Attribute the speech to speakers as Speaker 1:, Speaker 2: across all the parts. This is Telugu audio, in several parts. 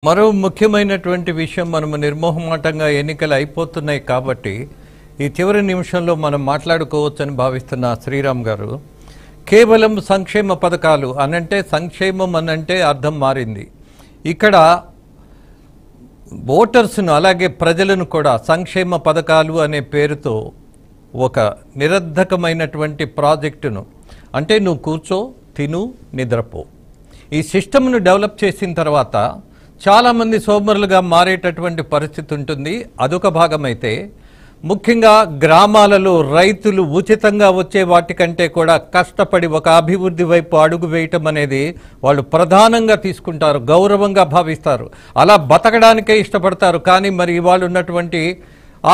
Speaker 1: మరో ముఖ్యమైనటువంటి విషయం మనము నిర్మోహమాటంగా ఎన్నికలు అయిపోతున్నాయి కాబట్టి ఈ చివరి నిమిషంలో మనం మాట్లాడుకోవచ్చని భావిస్తున్న శ్రీరామ్ గారు కేవలం సంక్షేమ పథకాలు అనంటే సంక్షేమం అనంటే అర్థం మారింది. ఇక్కడ ఓటర్స్ను అలాగే ప్రజలను కూడా సంక్షేమ పథకాలు అనే పేరుతో ఒక నిరర్ధకమైనటువంటి ప్రాజెక్టును అంటే నువ్వు కూర్చో తిను నిద్రపో ఈ సిస్టమ్ను డెవలప్ చేసిన తర్వాత చాలామంది సోమరులుగా మారేటటువంటి పరిస్థితి ఉంటుంది. అదొక భాగమైతే ముఖ్యంగా గ్రామాలలో రైతులు ఉచితంగా వచ్చే వాటికంటే కూడా కష్టపడి ఒక అభివృద్ధి వైపు అడుగు వేయటం అనేది వాళ్ళు ప్రధానంగా తీసుకుంటారు, గౌరవంగా భావిస్తారు, అలా బతకడానికే ఇష్టపడతారు. కానీ మరి ఇవాళ ఉన్నటువంటి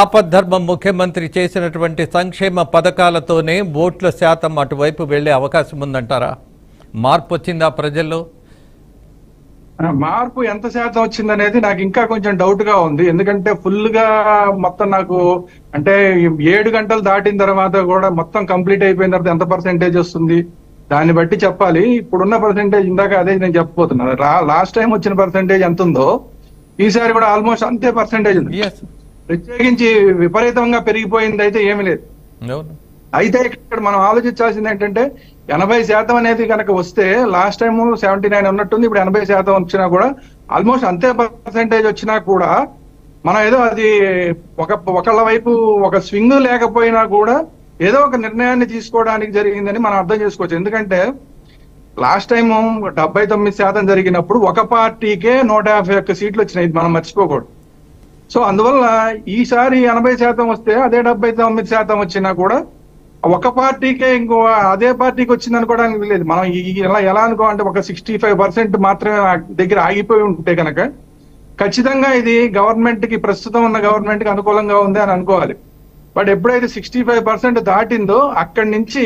Speaker 1: ఆపద్ధర్మ ముఖ్యమంత్రి చేసినటువంటి సంక్షేమ పథకాలతోనే ఓట్ల శాతం అటువైపు వెళ్ళే అవకాశం ఉందంటారా? మార్పు వచ్చిందా ప్రజల్లో?
Speaker 2: మార్పు ఎంత శాతం వచ్చింది అనేది నాకు ఇంకా కొంచెం డౌట్ గా ఉంది. ఎందుకంటే ఫుల్ గా మొత్తం నాకు అంటే 7 గంటలు దాటిన తర్వాత కూడా మొత్తం కంప్లీట్ అయిపోయిన తర్వాత ఎంత పర్సెంటేజ్ వస్తుంది దాన్ని బట్టి చెప్పాలి. ఇప్పుడున్న పర్సెంటేజ్ ఇందాక అదే నేను చెప్పబోతున్నాను. లాస్ట్ టైం వచ్చిన పర్సెంటేజ్ ఎంత ఉందో ఈసారి కూడా ఆల్మోస్ట్ అంతే పర్సెంటేజ్ ఉంది. ప్రత్యేకించి విపరీతంగా పెరిగిపోయింది అయితే ఏమీ లేదు. అయితే ఇక్కడ మనం ఆలోచించాల్సింది ఏంటంటే 80% అనేది కనుక వస్తే లాస్ట్ టైం 79 ఉన్నట్టుంది, ఇప్పుడు 80% వచ్చినా కూడా ఆల్మోస్ట్ అంతే పర్సెంటేజ్ వచ్చినా కూడా మనం ఏదో అది ఒకళ్ళ వైపు ఒక స్వింగ్ లేకపోయినా కూడా ఏదో ఒక నిర్ణయాన్ని తీసుకోవడానికి జరిగిందని మనం అర్థం చేసుకోవచ్చు. ఎందుకంటే లాస్ట్ టైం 79% జరిగినప్పుడు ఒక పార్టీకే 151 సీట్లు వచ్చినాయి, మనం మర్చిపోకూడదు. సో అందువల్ల ఈసారి 80% వస్తే అదే 79% వచ్చినా కూడా ఒక పార్టీకే ఇంకో అదే పార్టీకి వచ్చింది అనుకోవడానికి లేదు. మనం ఎలా అనుకోవాలంటే ఒక 65% మాత్రమే దగ్గర ఆగిపోయి ఉంటే కనుక ఖచ్చితంగా ఇది గవర్నమెంట్ కి, ప్రస్తుతం ఉన్న గవర్నమెంట్ కి అనుకూలంగా ఉంది అని అనుకోవాలి. బట్ ఎప్పుడైతే 65% దాటిందో అక్కడి నుంచి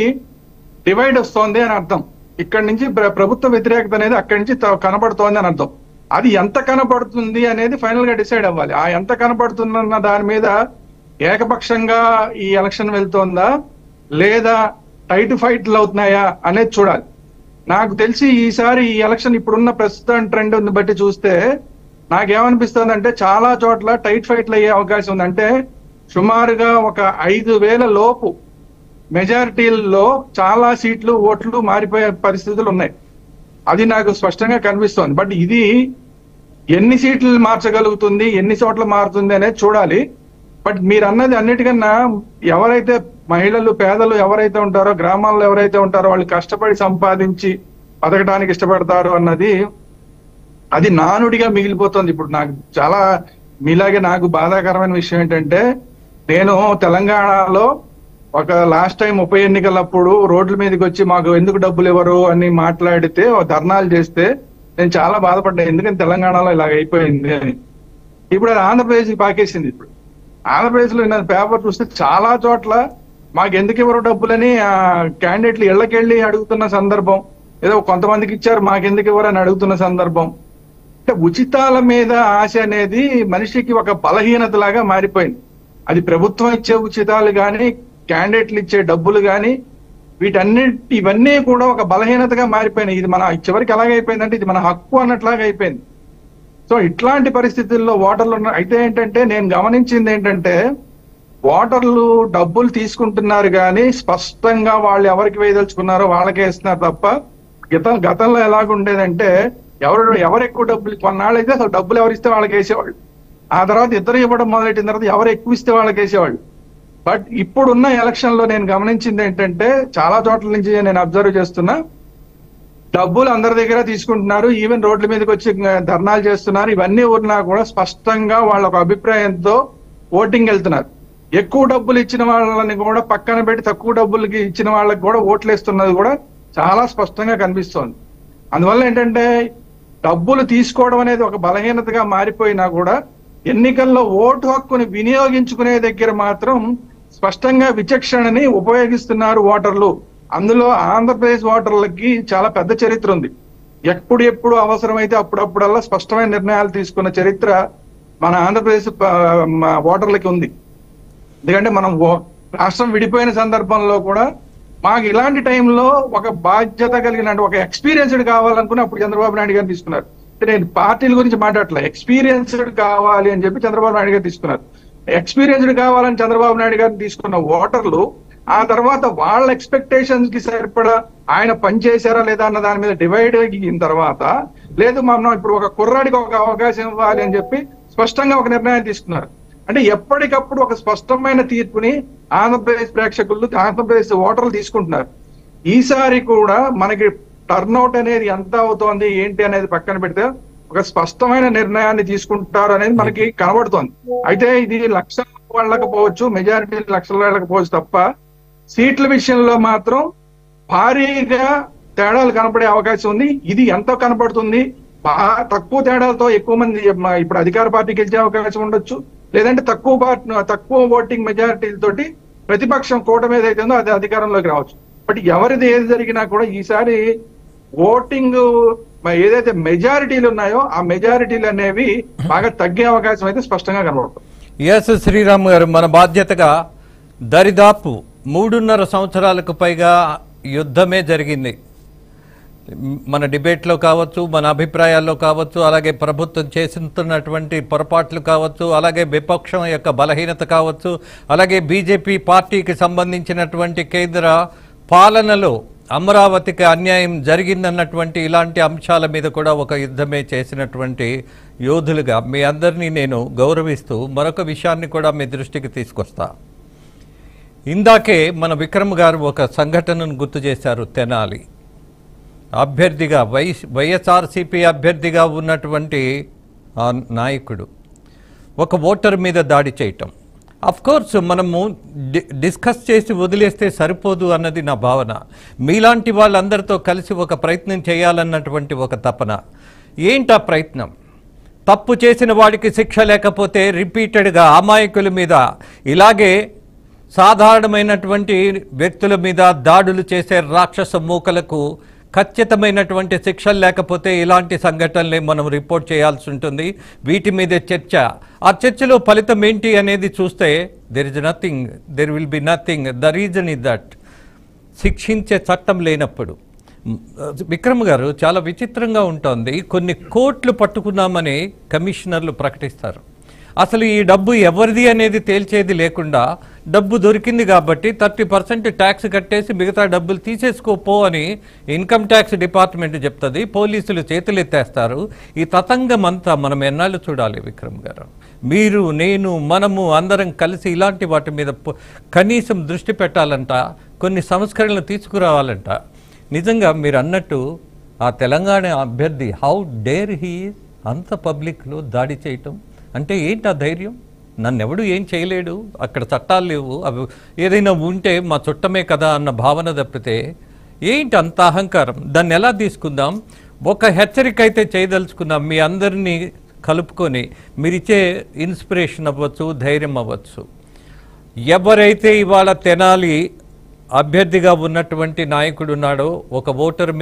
Speaker 2: డివైడ్ వస్తోంది అని అర్థం. ఇక్కడి నుంచి ప్రభుత్వ వ్యతిరేకత అనేది అక్కడి నుంచి కనబడుతోంది అని అర్థం. అది ఎంత కనబడుతుంది అనేది ఫైనల్ గా డిసైడ్ అవ్వాలి. ఆ ఎంత కనబడుతుందన్న దాని మీద ఏకపక్షంగా ఈ ఎలక్షన్ వెళ్తోందా లేదా టైట్ ఫైట్లు అవుతున్నాయా అనేది చూడాలి. నాకు తెలిసి ఈసారి ఈ ఎలక్షన్ ఇప్పుడున్న ప్రస్తుతం ట్రెండ్ బట్టి చూస్తే నాకేమనిపిస్తుంది అంటే చాలా చోట్ల టైట్ ఫైట్లు అయ్యే అవకాశం ఉంది. అంటే సుమారుగా ఒక 5,000 లోపు మెజారిటీల్లో చాలా సీట్లు ఓట్లు మారిపోయే పరిస్థితులు ఉన్నాయి. అది నాకు స్పష్టంగా కనిపిస్తోంది. బట్ ఇది ఎన్ని సీట్లు మార్చగలుగుతుంది, ఎన్ని చోట్ల మారుతుంది అనేది చూడాలి. బట్ మీరు అన్నది అన్నిటికన్నా ఎవరైతే మహిళలు, పేదలు ఎవరైతే ఉంటారో, గ్రామాల్లో ఎవరైతే ఉంటారో వాళ్ళు కష్టపడి సంపాదించి బతకడానికి ఇష్టపడతారు అన్నది అది నానుడిగా మిగిలిపోతుంది. ఇప్పుడు నాకు చాలా మీలాగే నాకు బాధాకరమైన విషయం ఏంటంటే నేను తెలంగాణలో ఒక లాస్ట్ టైం ఉప ఎన్నికలప్పుడు రోడ్ల మీదకి వచ్చి మాకు ఎందుకు డబ్బులు ఇవ్వరు అని మాట్లాడితే ధర్నాలు చేస్తే నేను చాలా బాధపడ్డా. ఎందుకంటే తెలంగాణలో ఇలాగ అయిపోయింది అని. ఇప్పుడు అది ఆంధ్రప్రదేశ్కి పాకేసింది. ఇప్పుడు ఆంధ్రప్రదేశ్ లో నేను పేపర్ చూస్తే చాలా చోట్ల మాకు ఎందుకు ఇవ్వరు డబ్బులని క్యాండిడేట్లు ఇళ్లకెళ్ళి అడుగుతున్న సందర్భం, ఏదో కొంతమందికి ఇచ్చారు మాకెందుకు ఇవ్వరు అని అడుగుతున్న సందర్భం. అంటే ఉచితాల మీద ఆశ అనేది మనిషికి ఒక బలహీనత లాగా మారిపోయింది. అది ప్రభుత్వం ఇచ్చే ఉచితాలు కానీ, క్యాండిడేట్లు ఇచ్చే డబ్బులు కానీ, ఇవన్నీ కూడా ఒక బలహీనతగా మారిపోయినాయి. ఇది మన చివరికి ఎలాగైపోయిందంటే ఇది మన హక్కు అన్నట్లాగా అయిపోయింది. సో ఇట్లాంటి పరిస్థితుల్లో ఓటర్లు అయితే ఏంటంటే నేను గమనించింది ఏంటంటే ఓటర్లు డబ్బులు తీసుకుంటున్నారు కానీ స్పష్టంగా వాళ్ళు ఎవరికి వేయదలుచుకున్నారో వాళ్ళకే ఇస్తున్నారు తప్ప గతంలో ఎలాగుండేదంటే ఎవరు ఎక్కువ డబ్బులు కొన్నాళ్ళైతే అసలు డబ్బులు ఎవరిస్తే వాళ్ళకి వేసేవాళ్ళు. ఆ తర్వాత ఇద్దరు ఇవ్వడం మొదలెట్టిన తర్వాత ఎవరు ఎక్కువ ఇస్తే వాళ్ళకి వేసేవాళ్ళు. బట్ ఇప్పుడున్న ఎలక్షన్ లో నేను గమనించింది ఏంటంటే చాలా చోట్ల నుంచి నేను అబ్జర్వ్ చేస్తున్నా, డబ్బులు అందరి దగ్గర తీసుకుంటున్నారు, ఈవెన్ రోడ్ల మీదకి వచ్చి ధర్నాలు చేస్తున్నారు. ఇవన్నీ ఉన్నా కూడా స్పష్టంగా వాళ్ళ ఒక అభిప్రాయంతో ఓటింగ్ వెళ్తున్నారు. ఎక్కువ డబ్బులు ఇచ్చిన వాళ్ళని కూడా పక్కన పెట్టి తక్కువ డబ్బులకి ఇచ్చిన వాళ్ళకి కూడా ఓట్లు వేస్తున్నది కూడా చాలా స్పష్టంగా కనిపిస్తోంది. అందువల్ల ఏంటంటే డబ్బులు తీసుకోవడం అనేది ఒక బలహీనతగా మారిపోయినా కూడా ఎన్నికల్లో ఓటు హక్కుని వినియోగించుకునే దగ్గర మాత్రం స్పష్టంగా విచక్షణని ఉపయోగిస్తున్నారు ఓటర్లు. అందులో ఆంధ్రప్రదేశ్ ఓటర్లకి చాలా పెద్ద చరిత్ర ఉంది. ఎప్పుడు అవసరమైతే అప్పుడప్పుడల్లా స్పష్టమైన నిర్ణయాలు తీసుకున్న చరిత్ర మన ఆంధ్రప్రదేశ్ ఓటర్లకి ఉంది. ఎందుకంటే మనం రాష్ట్రం విడిపోయిన సందర్భంలో కూడా మాకు ఇలాంటి టైంలో ఒక బాధ్యత కలిగిన ఒక ఎక్స్పీరియన్స్డ్ కావాలనుకుని అప్పుడు చంద్రబాబు నాయుడు గారిని తీసుకున్నారు. నేను పార్టీల గురించి మాట్లాడలే, ఎక్స్పీరియన్స్డ్ కావాలి అని చెప్పి చంద్రబాబు నాయుడు గారు తీసుకున్నారు. ఎక్స్పీరియన్స్డ్ కావాలని చంద్రబాబు నాయుడు గారిని తీసుకున్న ఓటర్లు ఆ తర్వాత వాళ్ళ ఎక్స్పెక్టేషన్స్ కి సరిపడా ఆయన పనిచేశారా లేదా అన్న దాని మీద డివైడ్ అయిన తర్వాత, లేదు మనం ఇప్పుడు ఒక కుర్రాడికి ఒక అవకాశం ఇవ్వాలి అని చెప్పి స్పష్టంగా ఒక నిర్ణయం తీసుకున్నారు. అంటే ఎప్పటికప్పుడు ఒక స్పష్టమైన తీర్పుని ఆంధ్రప్రదేశ్ ప్రేక్షకులు, ఆంధ్రప్రదేశ్ ఓటర్లు తీసుకుంటున్నారు. ఈసారి కూడా మనకి టర్న్అవుట్ అనేది ఎంత అవుతోంది ఏంటి అనేది పక్కన పెడితే ఒక స్పష్టమైన నిర్ణయాన్ని తీసుకుంటారు అనేది మనకి కనబడుతోంది. అయితే ఇది లక్షల వెళ్ళకపోవచ్చు, మెజారిటీ లక్షలు వెళ్ళకపోవచ్చు తప్ప సీట్ల విషయంలో మాత్రం భారీగా తేడాలు కనపడే అవకాశం ఉంది. ఇది ఎంత కనపడుతుంది, తక్కువ తేడాలతో ఎక్కువ మంది ఇప్పుడు అధికార పార్టీ గెలిచే అవకాశం ఉండొచ్చు, లేదంటే తక్కువ ఓటింగ్ మెజారిటీలతోటి ప్రతిపక్షం కూటమి ఏదైతే ఉందో అది అధికారంలోకి రావచ్చు. బట్ ఎవరిది ఏది జరిగినా కూడా ఈసారి ఓటింగ్ ఏదైతే మెజారిటీలు ఉన్నాయో ఆ మెజారిటీలు అనేవి బాగా తగ్గే అవకాశం అయితే స్పష్టంగా కనబడుతుంది.
Speaker 1: ఎస్ శ్రీరామ్ గారు, మన బాధ్యతగా దరిదాపు 3.5 సంవత్సరాలకు పైగా యుద్ధమే జరిగింది. మన డిబేట్లో కావచ్చు, మన అభిప్రాయాల్లో కావచ్చు, అలాగే ప్రభుత్వం చేస్తున్నటువంటి పొరపాట్లు కావచ్చు, అలాగే విపక్షం యొక్క బలహీనత కావచ్చు, అలాగే బీజేపీ పార్టీకి సంబంధించినటువంటి కేంద్ర పాలనలో అమరావతికి అన్యాయం జరిగిందన్నటువంటి ఇలాంటి అంశాల మీద కూడా ఒక యుద్ధమే చేసినటువంటి యోధులుగా మీ అందరినీ నేను గౌరవిస్తూ మరొక విషయాన్ని కూడా మీ దృష్టికి తీసుకొస్తా. ఇందాకే మన విక్రమ్ గారు ఒక సంఘటనను గుర్తు చేశారు. తెనాలి అభ్యర్థిగా వైఎస్ఆర్సీపీ అభ్యర్థిగా ఉన్నటువంటి ఆ నాయకుడు ఒక ఓటర్ మీద దాడి చేయటం. అఫ్కోర్స్ మనము డిస్కస్ చేసి వదిలేస్తే సరిపోదు అన్నది నా భావన. మీలాంటి వాళ్ళందరితో కలిసి ఒక ప్రయత్నం చేయాలన్నటువంటి ఒక తపన. ఏంటి ఆ ప్రయత్నం? తప్పు చేసిన వాడికి శిక్ష లేకపోతే రిపీటెడ్గా అమాయకుల మీద, ఇలాగే సాధారణమైనటువంటి వ్యక్తుల మీద దాడులు చేసే రాక్షస మూకలకు ఖచ్చితమైనటువంటి శిక్షలు లేకపోతే ఇలాంటి సంఘటనలే మనం రిపోర్ట్ చేయాల్సి ఉంటుంది. వీటి మీద చర్చ, ఆ చర్చలో ఫలితం ఏంటి అనేది చూస్తే there will be nothing. The reason is that శిక్షించే చట్టం లేనప్పుడు. విక్రమ్ గారు, చాలా విచిత్రంగా ఉంటుంది. కొన్ని కోట్లు పట్టుకున్నామని కమిషనర్లు ప్రకటిస్తారు. అసలు ఈ డబ్బు ఎవరిది అనేది తేల్చేది లేకుండా డబ్బు దొరికింది కాబట్టి 30% ట్యాక్స్ కట్టేసి మిగతా డబ్బులు తీసేసుకోపో అని ఇన్కమ్ ట్యాక్స్ డిపార్ట్మెంట్ చెప్తుంది. పోలీసులు చేతులు ఎత్తేస్తారు. ఈ తతంగం అంతా మనం ఎన్నాళ్ళు చూడాలి విక్రమ్ గారు? మీరు, నేను, మనము అందరం కలిసి ఇలాంటి వాటి మీద కనీసం దృష్టి పెట్టాలంట, కొన్ని సంస్కరణలు తీసుకురావాలంట. నిజంగా మీరు అన్నట్టు ఆ తెలంగాణ అభ్యర్థి, హౌ డేర్ హీ అంత పబ్లిక్లో దాడి చేయటం అంటే ఏంటి ఆ ధైర్యం? నన్నెవడు ఏం చేయలేడు, అక్కడ చట్టాలు లేవు, అవి ఏదైనా ఉంటే మా చుట్టమే కదా అన్న భావన తప్పితే ఏంటి అంత అహంకారం? దాన్ని ఎలా తీసుకుందాం? ఒక హెచ్చరిక అయితే చేయదలుచుకుందాం. మీ అందరినీ కలుపుకొని మీరిచ్చే ఇన్స్పిరేషన్ అవ్వచ్చు, ధైర్యం అవ్వచ్చు. ఎవరైతే ఇవాళ తెనాలి అభ్యర్థిగా ఉన్నటువంటి నాయకుడు ఉన్నాడో, ఒక ఓటర్